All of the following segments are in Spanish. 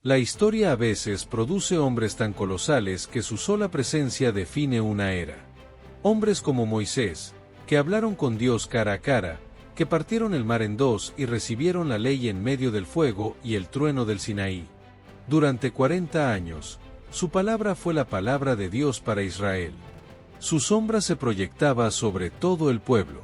La historia a veces produce hombres tan colosales que su sola presencia define una era. Hombres como Moisés, que hablaron con Dios cara a cara, que partieron el mar en dos y recibieron la ley en medio del fuego y el trueno del Sinaí. Durante 40 años, su palabra fue la palabra de Dios para Israel. Su sombra se proyectaba sobre todo el pueblo.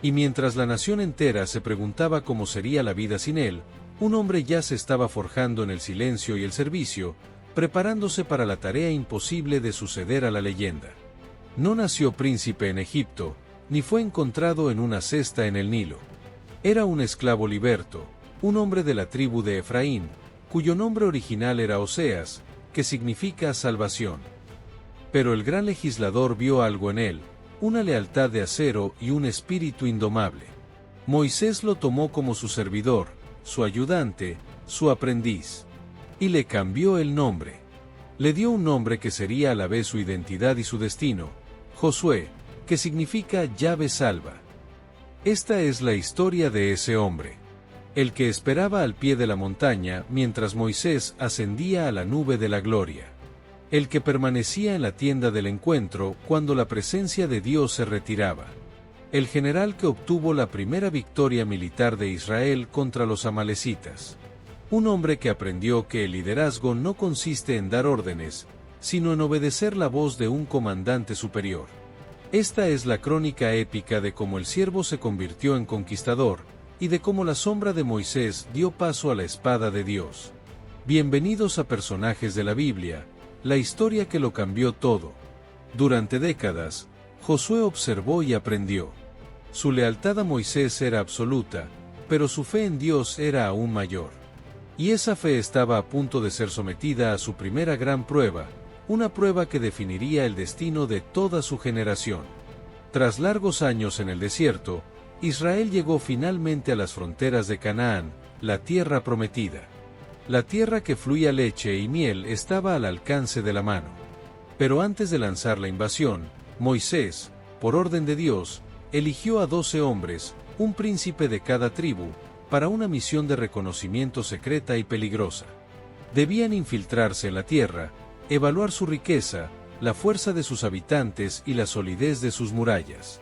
Y mientras la nación entera se preguntaba cómo sería la vida sin él, un hombre ya se estaba forjando en el silencio y el servicio, preparándose para la tarea imposible de suceder a la leyenda. No nació príncipe en Egipto, ni fue encontrado en una cesta en el Nilo. Era un esclavo liberto, un hombre de la tribu de Efraín, cuyo nombre original era Oseas, que significa salvación. Pero el gran legislador vio algo en él, una lealtad de acero y un espíritu indomable. Moisés lo tomó como su servidor, su ayudante, su aprendiz. Y le cambió el nombre. Le dio un nombre que sería a la vez su identidad y su destino, Josué, que significa llave salva. Esta es la historia de ese hombre. El que esperaba al pie de la montaña mientras Moisés ascendía a la nube de la gloria. El que permanecía en la tienda del encuentro cuando la presencia de Dios se retiraba. El general que obtuvo la primera victoria militar de Israel contra los amalecitas. Un hombre que aprendió que el liderazgo no consiste en dar órdenes, sino en obedecer la voz de un comandante superior. Esta es la crónica épica de cómo el siervo se convirtió en conquistador, y de cómo la sombra de Moisés dio paso a la espada de Dios. Bienvenidos a Personajes de la Biblia, la historia que lo cambió todo. Durante décadas, Josué observó y aprendió. Su lealtad a Moisés era absoluta, pero su fe en Dios era aún mayor. Y esa fe estaba a punto de ser sometida a su primera gran prueba, una prueba que definiría el destino de toda su generación. Tras largos años en el desierto, Israel llegó finalmente a las fronteras de Canaán, la tierra prometida. La tierra que fluía leche y miel estaba al alcance de la mano. Pero antes de lanzar la invasión, Moisés, por orden de Dios, eligió a 12 hombres, un príncipe de cada tribu, para una misión de reconocimiento secreta y peligrosa. Debían infiltrarse en la tierra, evaluar su riqueza, la fuerza de sus habitantes y la solidez de sus murallas.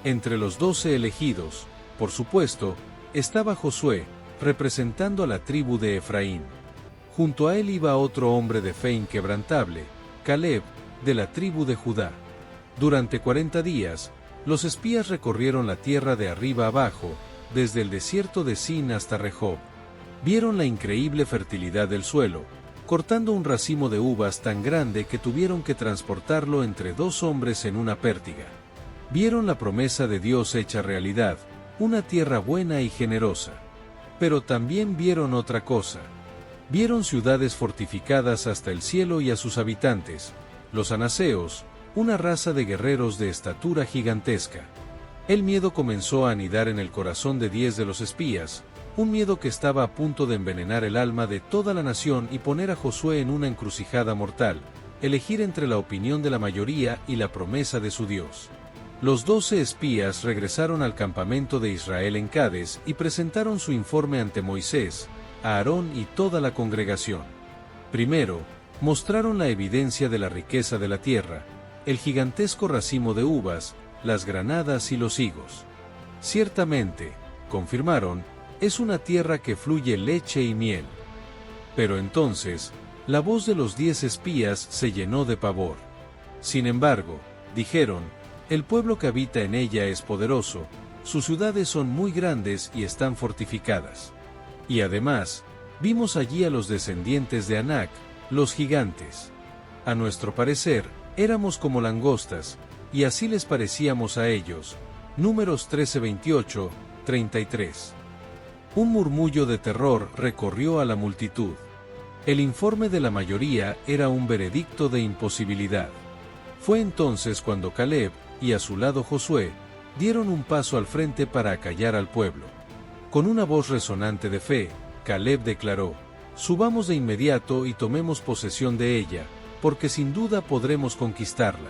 Entre los 12 elegidos, por supuesto, estaba Josué, representando a la tribu de Efraín. Junto a él iba otro hombre de fe inquebrantable, Caleb, de la tribu de Judá. Durante 40 días, los espías recorrieron la tierra de arriba abajo, desde el desierto de Sin hasta Rehob. Vieron la increíble fertilidad del suelo, cortando un racimo de uvas tan grande que tuvieron que transportarlo entre 2 hombres en una pértiga. Vieron la promesa de Dios hecha realidad, una tierra buena y generosa. Pero también vieron otra cosa. Vieron ciudades fortificadas hasta el cielo y a sus habitantes, los anaseos, una raza de guerreros de estatura gigantesca. El miedo comenzó a anidar en el corazón de 10 de los espías, un miedo que estaba a punto de envenenar el alma de toda la nación y poner a Josué en una encrucijada mortal, elegir entre la opinión de la mayoría y la promesa de su Dios. Los 12 espías regresaron al campamento de Israel en Cades y presentaron su informe ante Moisés, Aarón y toda la congregación. Primero, mostraron la evidencia de la riqueza de la tierra, el gigantesco racimo de uvas, las granadas y los higos. Ciertamente, confirmaron, es una tierra que fluye leche y miel. Pero entonces, la voz de los 10 espías se llenó de pavor. Sin embargo, dijeron, el pueblo que habita en ella es poderoso, sus ciudades son muy grandes y están fortificadas. Y además, vimos allí a los descendientes de Anac, los gigantes. A nuestro parecer, éramos como langostas, y así les parecíamos a ellos. Números 13:28, 33. Un murmullo de terror recorrió a la multitud. El informe de la mayoría era un veredicto de imposibilidad. Fue entonces cuando Caleb, y a su lado Josué, dieron un paso al frente para acallar al pueblo. Con una voz resonante de fe, Caleb declaró, subamos de inmediato y tomemos posesión de ella, porque sin duda podremos conquistarla.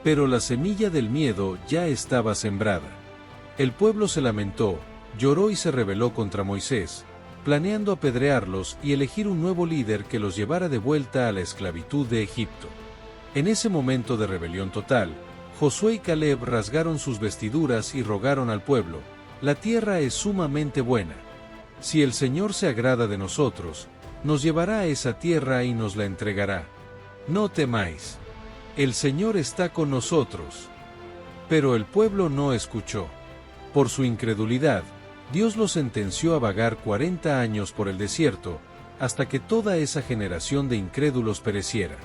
Pero la semilla del miedo ya estaba sembrada. El pueblo se lamentó, lloró y se rebeló contra Moisés, planeando apedrearlos y elegir un nuevo líder que los llevara de vuelta a la esclavitud de Egipto. En ese momento de rebelión total, Josué y Caleb rasgaron sus vestiduras y rogaron al pueblo: «La tierra es sumamente buena. Si el Señor se agrada de nosotros, nos llevará a esa tierra y nos la entregará. No temáis. El Señor está con nosotros». Pero el pueblo no escuchó. Por su incredulidad, Dios los sentenció a vagar 40 años por el desierto, hasta que toda esa generación de incrédulos pereciera.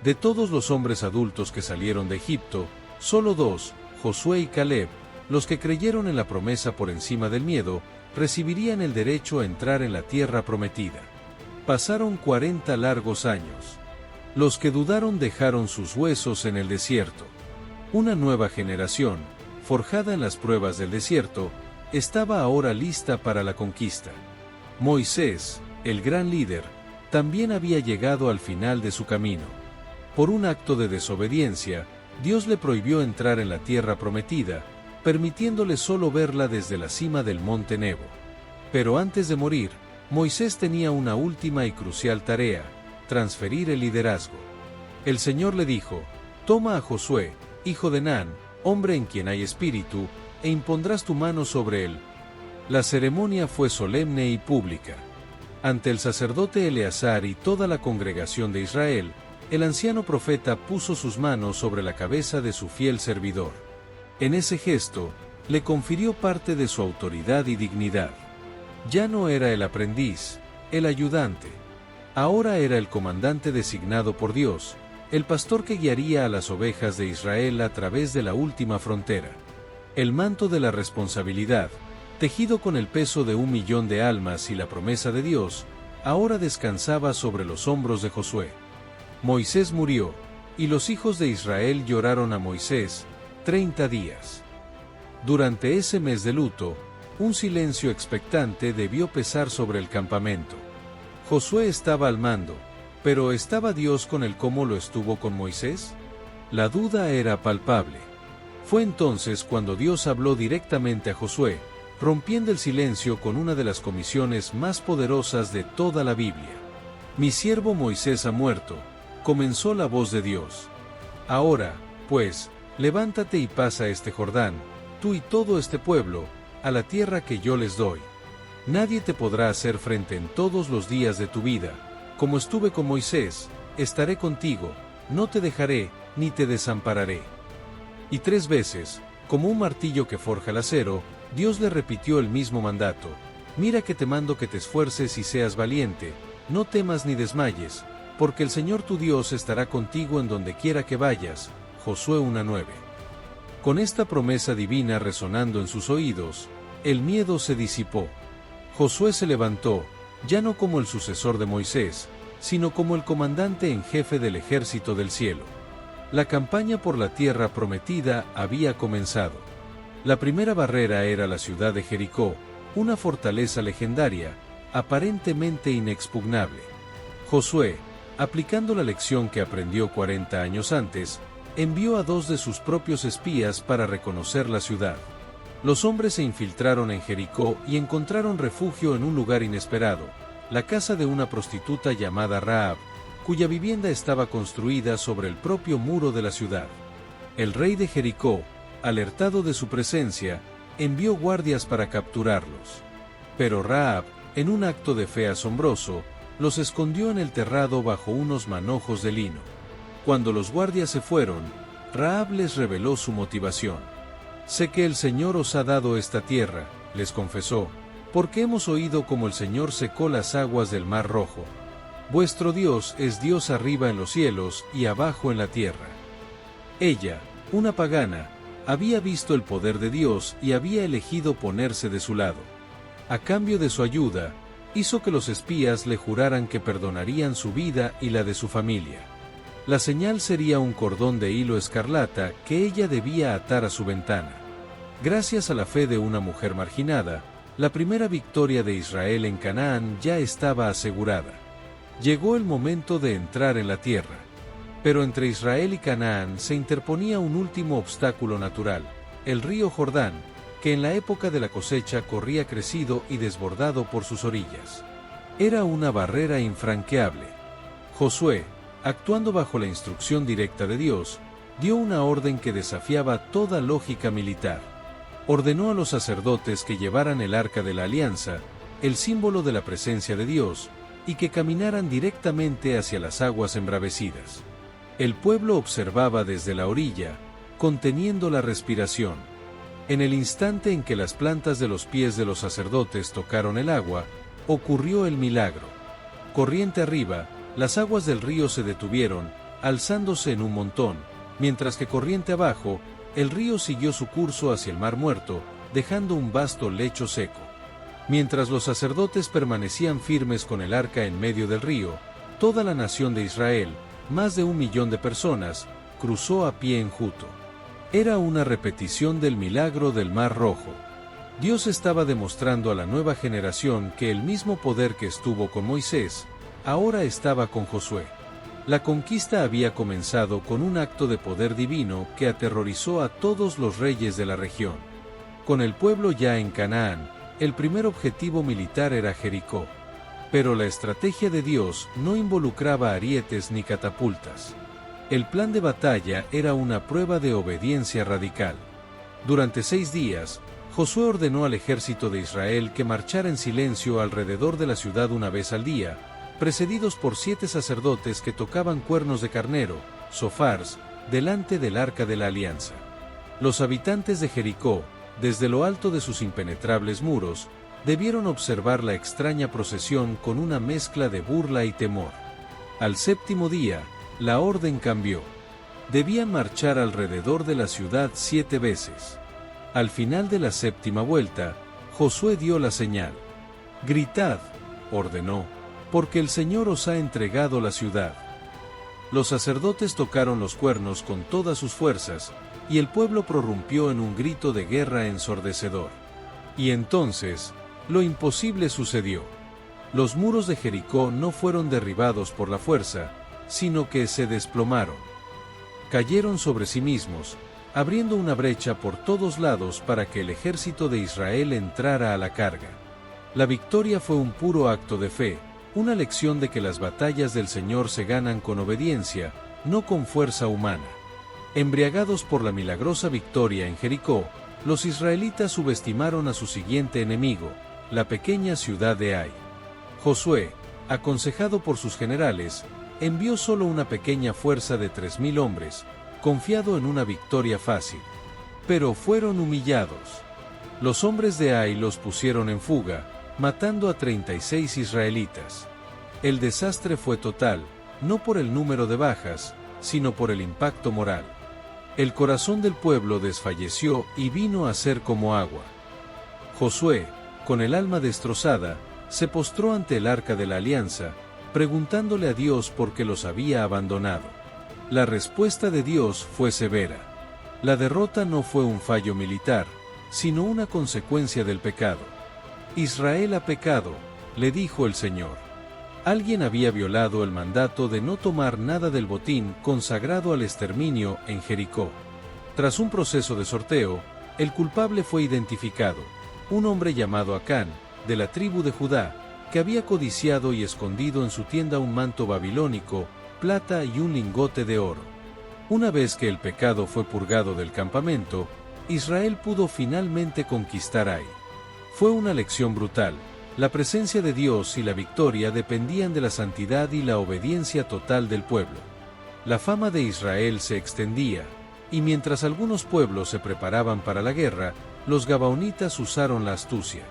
De todos los hombres adultos que salieron de Egipto, solo 2, Josué y Caleb, los que creyeron en la promesa por encima del miedo, recibirían el derecho a entrar en la tierra prometida. Pasaron 40 largos años. Los que dudaron dejaron sus huesos en el desierto. Una nueva generación, forjada en las pruebas del desierto, estaba ahora lista para la conquista. Moisés, el gran líder, también había llegado al final de su camino. Por un acto de desobediencia, Dios le prohibió entrar en la tierra prometida, permitiéndole solo verla desde la cima del monte Nebo. Pero antes de morir, Moisés tenía una última y crucial tarea: transferir el liderazgo. El Señor le dijo: «Toma a Josué, hijo de Nun, hombre en quien hay espíritu, e impondrás tu mano sobre él». La ceremonia fue solemne y pública. Ante el sacerdote Eleazar y toda la congregación de Israel, el anciano profeta puso sus manos sobre la cabeza de su fiel servidor. En ese gesto, le confirió parte de su autoridad y dignidad. Ya no era el aprendiz, el ayudante. Ahora era el comandante designado por Dios, el pastor que guiaría a las ovejas de Israel a través de la última frontera. El manto de la responsabilidad, tejido con el peso de 1.000.000 de almas y la promesa de Dios, ahora descansaba sobre los hombros de Josué. Moisés murió, y los hijos de Israel lloraron a Moisés 30 días. Durante ese mes de luto, un silencio expectante debió pesar sobre el campamento. Josué estaba al mando, pero ¿estaba Dios con él como lo estuvo con Moisés? La duda era palpable. Fue entonces cuando Dios habló directamente a Josué, rompiendo el silencio con una de las comisiones más poderosas de toda la Biblia. «Mi siervo Moisés ha muerto», comenzó la voz de Dios. «Ahora, pues, levántate y pasa este Jordán, tú y todo este pueblo, a la tierra que yo les doy. Nadie te podrá hacer frente en todos los días de tu vida. Como estuve con Moisés, estaré contigo, no te dejaré, ni te desampararé». Y 3 veces, como un martillo que forja el acero, Dios le repitió el mismo mandato: «Mira que te mando que te esfuerces y seas valiente, no temas ni desmayes, porque el Señor tu Dios estará contigo en donde quiera que vayas». Josué 1:9. Con esta promesa divina resonando en sus oídos, el miedo se disipó. Josué se levantó, ya no como el sucesor de Moisés, sino como el comandante en jefe del ejército del cielo. La campaña por la tierra prometida había comenzado. La primera barrera era la ciudad de Jericó, una fortaleza legendaria, aparentemente inexpugnable. Josué, aplicando la lección que aprendió 40 años antes, envió a 2 de sus propios espías para reconocer la ciudad. Los hombres se infiltraron en Jericó y encontraron refugio en un lugar inesperado, la casa de una prostituta llamada Rahab, cuya vivienda estaba construida sobre el propio muro de la ciudad. El rey de Jericó, alertado de su presencia, envió guardias para capturarlos. Pero Rahab, en un acto de fe asombroso, los escondió en el terrado bajo unos manojos de lino. Cuando los guardias se fueron, Rahab les reveló su motivación. «Sé que el Señor os ha dado esta tierra», les confesó, «porque hemos oído cómo el Señor secó las aguas del Mar Rojo. Vuestro Dios es Dios arriba en los cielos y abajo en la tierra». Ella, una pagana, había visto el poder de Dios y había elegido ponerse de su lado. A cambio de su ayuda, hizo que los espías le juraran que perdonarían su vida y la de su familia. La señal sería un cordón de hilo escarlata que ella debía atar a su ventana. Gracias a la fe de una mujer marginada, la primera victoria de Israel en Canaán ya estaba asegurada. Llegó el momento de entrar en la tierra. Pero entre Israel y Canaán se interponía un último obstáculo natural, el río Jordán, que en la época de la cosecha corría crecido y desbordado por sus orillas. Era una barrera infranqueable. Josué, actuando bajo la instrucción directa de Dios, dio una orden que desafiaba toda lógica militar. Ordenó a los sacerdotes que llevaran el arca de la alianza, el símbolo de la presencia de Dios, y que caminaran directamente hacia las aguas embravecidas. El pueblo observaba desde la orilla, conteniendo la respiración. En el instante en que las plantas de los pies de los sacerdotes tocaron el agua, ocurrió el milagro. Corriente arriba, las aguas del río se detuvieron, alzándose en un montón, mientras que corriente abajo, el río siguió su curso hacia el Mar Muerto, dejando un vasto lecho seco. Mientras los sacerdotes permanecían firmes con el arca en medio del río, toda la nación de Israel, más de 1 millón de personas, cruzó a pie enjuto. Era una repetición del milagro del Mar Rojo. Dios estaba demostrando a la nueva generación que el mismo poder que estuvo con Moisés, ahora estaba con Josué. La conquista había comenzado con un acto de poder divino que aterrorizó a todos los reyes de la región. Con el pueblo ya en Canaán, el primer objetivo militar era Jericó. Pero la estrategia de Dios no involucraba arietes ni catapultas. El plan de batalla era una prueba de obediencia radical. Durante 6 días, Josué ordenó al ejército de Israel que marchara en silencio alrededor de la ciudad una vez al día, precedidos por 7 sacerdotes que tocaban cuernos de carnero, sofars, delante del arca de la alianza. Los habitantes de Jericó, desde lo alto de sus impenetrables muros, debieron observar la extraña procesión con una mezcla de burla y temor. Al 7º día, la orden cambió. Debían marchar alrededor de la ciudad 7 veces. Al final de la 7ª vuelta, Josué dio la señal. «Gritad», ordenó, «porque el Señor os ha entregado la ciudad». Los sacerdotes tocaron los cuernos con todas sus fuerzas, y el pueblo prorrumpió en un grito de guerra ensordecedor. Y entonces, lo imposible sucedió. Los muros de Jericó no fueron derribados por la fuerza, sino que se desplomaron. Cayeron sobre sí mismos, abriendo una brecha por todos lados para que el ejército de Israel entrara a la carga. La victoria fue un puro acto de fe, una lección de que las batallas del Señor se ganan con obediencia, no con fuerza humana. Embriagados por la milagrosa victoria en Jericó, los israelitas subestimaron a su siguiente enemigo, la pequeña ciudad de Ai. Josué, aconsejado por sus generales, envió solo una pequeña fuerza de 3.000 hombres, confiado en una victoria fácil. Pero fueron humillados. Los hombres de Ai los pusieron en fuga, matando a 36 israelitas. El desastre fue total, no por el número de bajas, sino por el impacto moral. El corazón del pueblo desfalleció y vino a ser como agua. Josué, con el alma destrozada, se postró ante el arca de la alianza, preguntándole a Dios por qué los había abandonado. La respuesta de Dios fue severa. La derrota no fue un fallo militar, sino una consecuencia del pecado. Israel ha pecado, le dijo el Señor. Alguien había violado el mandato de no tomar nada del botín consagrado al exterminio en Jericó. Tras un proceso de sorteo, el culpable fue identificado, un hombre llamado Acán, de la tribu de Judá, que había codiciado y escondido en su tienda un manto babilónico, plata y un lingote de oro. Una vez que el pecado fue purgado del campamento, Israel pudo finalmente conquistar Ai. Fue una lección brutal. La presencia de Dios y la victoria dependían de la santidad y la obediencia total del pueblo. La fama de Israel se extendía, y mientras algunos pueblos se preparaban para la guerra, los gabaonitas usaron la astucia.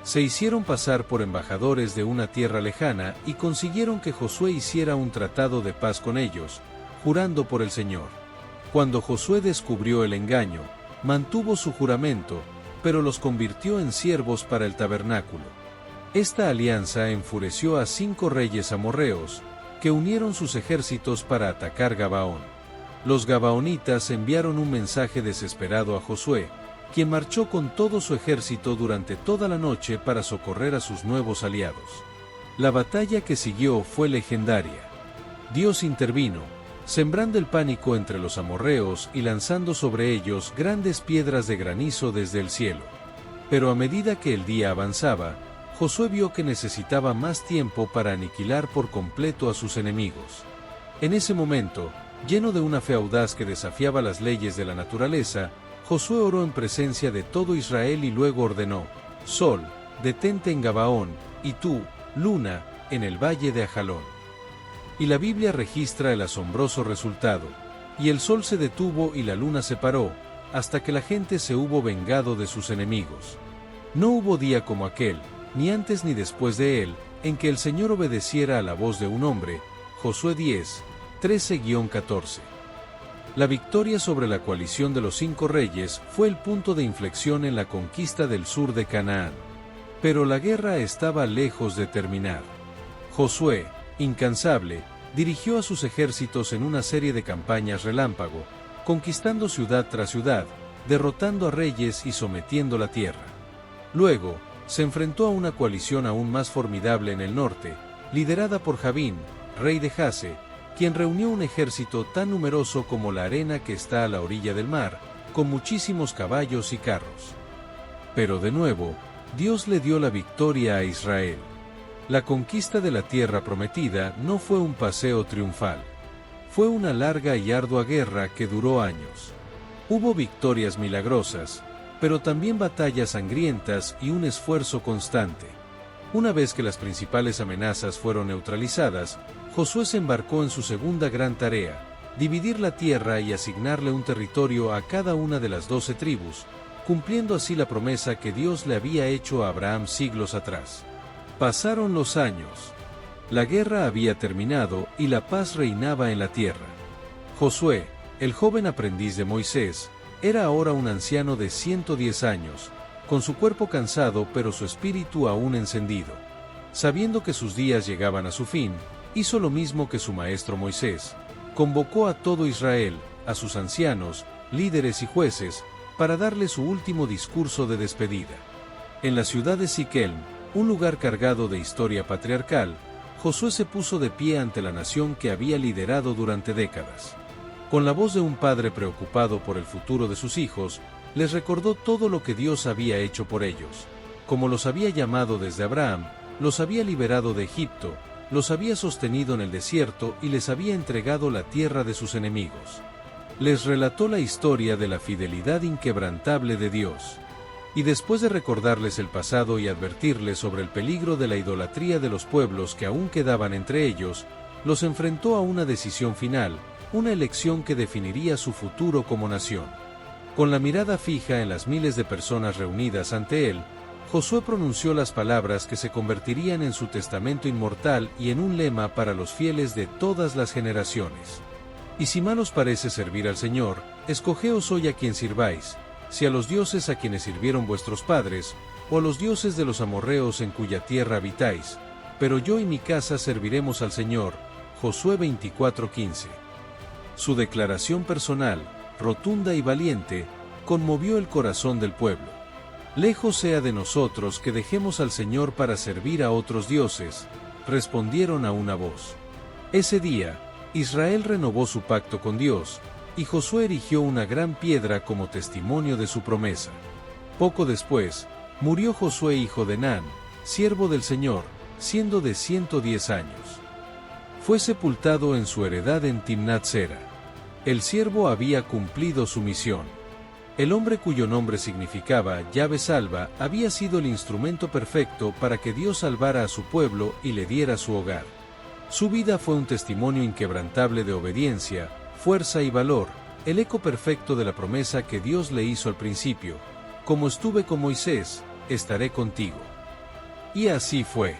Se hicieron pasar por embajadores de una tierra lejana y consiguieron que Josué hiciera un tratado de paz con ellos, jurando por el Señor. Cuando Josué descubrió el engaño, mantuvo su juramento, pero los convirtió en siervos para el tabernáculo. Esta alianza enfureció a 5 reyes amorreos, que unieron sus ejércitos para atacar Gabaón. Los gabaonitas enviaron un mensaje desesperado a Josué, quien marchó con todo su ejército durante toda la noche para socorrer a sus nuevos aliados. La batalla que siguió fue legendaria. Dios intervino, sembrando el pánico entre los amorreos y lanzando sobre ellos grandes piedras de granizo desde el cielo. Pero a medida que el día avanzaba, Josué vio que necesitaba más tiempo para aniquilar por completo a sus enemigos. En ese momento, lleno de una fe audaz que desafiaba las leyes de la naturaleza, Josué oró en presencia de todo Israel y luego ordenó: Sol, detente en Gabaón, y tú, luna, en el valle de Ajalón. Y la Biblia registra el asombroso resultado: y el sol se detuvo y la luna se paró, hasta que la gente se hubo vengado de sus enemigos. No hubo día como aquel, ni antes ni después de él, en que el Señor obedeciera a la voz de un hombre. Josué 10, 13-14. La victoria sobre la coalición de los 5 reyes fue el punto de inflexión en la conquista del sur de Canaán. Pero la guerra estaba lejos de terminar. Josué, incansable, dirigió a sus ejércitos en una serie de campañas relámpago, conquistando ciudad tras ciudad, derrotando a reyes y sometiendo la tierra. Luego, se enfrentó a una coalición aún más formidable en el norte, liderada por Javín, rey de Jase, quien reunió un ejército tan numeroso como la arena que está a la orilla del mar, con muchísimos caballos y carros. Pero de nuevo, Dios le dio la victoria a Israel. La conquista de la tierra prometida no fue un paseo triunfal. Fue una larga y ardua guerra que duró años. Hubo victorias milagrosas, pero también batallas sangrientas y un esfuerzo constante. Una vez que las principales amenazas fueron neutralizadas, Josué se embarcó en su segunda gran tarea: dividir la tierra y asignarle un territorio a cada una de las 12 tribus, cumpliendo así la promesa que Dios le había hecho a Abraham siglos atrás. Pasaron los años. La guerra había terminado y la paz reinaba en la tierra. Josué, el joven aprendiz de Moisés, era ahora un anciano de 110 años, con su cuerpo cansado pero su espíritu aún encendido. Sabiendo que sus días llegaban a su fin, hizo lo mismo que su maestro Moisés: convocó a todo Israel, a sus ancianos, líderes y jueces, para darle su último discurso de despedida. En la ciudad de Siquem, un lugar cargado de historia patriarcal, Josué se puso de pie ante la nación que había liderado durante décadas. Con la voz de un padre preocupado por el futuro de sus hijos, les recordó todo lo que Dios había hecho por ellos: como los había llamado desde Abraham, los había liberado de Egipto, los había sostenido en el desierto y les había entregado la tierra de sus enemigos. Les relató la historia de la fidelidad inquebrantable de Dios. Y después de recordarles el pasado y advertirles sobre el peligro de la idolatría de los pueblos que aún quedaban entre ellos, los enfrentó a una decisión final, una elección que definiría su futuro como nación. Con la mirada fija en las miles de personas reunidas ante él, Josué pronunció las palabras que se convertirían en su testamento inmortal y en un lema para los fieles de todas las generaciones. Y si mal os parece servir al Señor, escogeos hoy a quien sirváis, si a los dioses a quienes sirvieron vuestros padres, o a los dioses de los amorreos en cuya tierra habitáis, pero yo y mi casa serviremos al Señor. Josué 24:15. Su declaración personal, rotunda y valiente, conmovió el corazón del pueblo. Lejos sea de nosotros que dejemos al Señor para servir a otros dioses, respondieron a una voz. Ese día, Israel renovó su pacto con Dios, y Josué erigió una gran piedra como testimonio de su promesa. Poco después, murió Josué hijo de Nun, siervo del Señor, siendo de 110 años. Fue sepultado en su heredad en Timnat Sera. El siervo había cumplido su misión. El hombre cuyo nombre significaba Yahvé salva había sido el instrumento perfecto para que Dios salvara a su pueblo y le diera su hogar. Su vida fue un testimonio inquebrantable de obediencia, fuerza y valor, el eco perfecto de la promesa que Dios le hizo al principio: como estuve con Moisés, estaré contigo. Y así fue.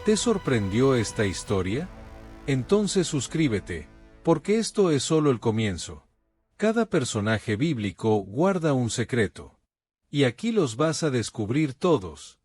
¿Te sorprendió esta historia? Entonces suscríbete, porque esto es solo el comienzo. Cada personaje bíblico guarda un secreto. Y aquí los vas a descubrir todos.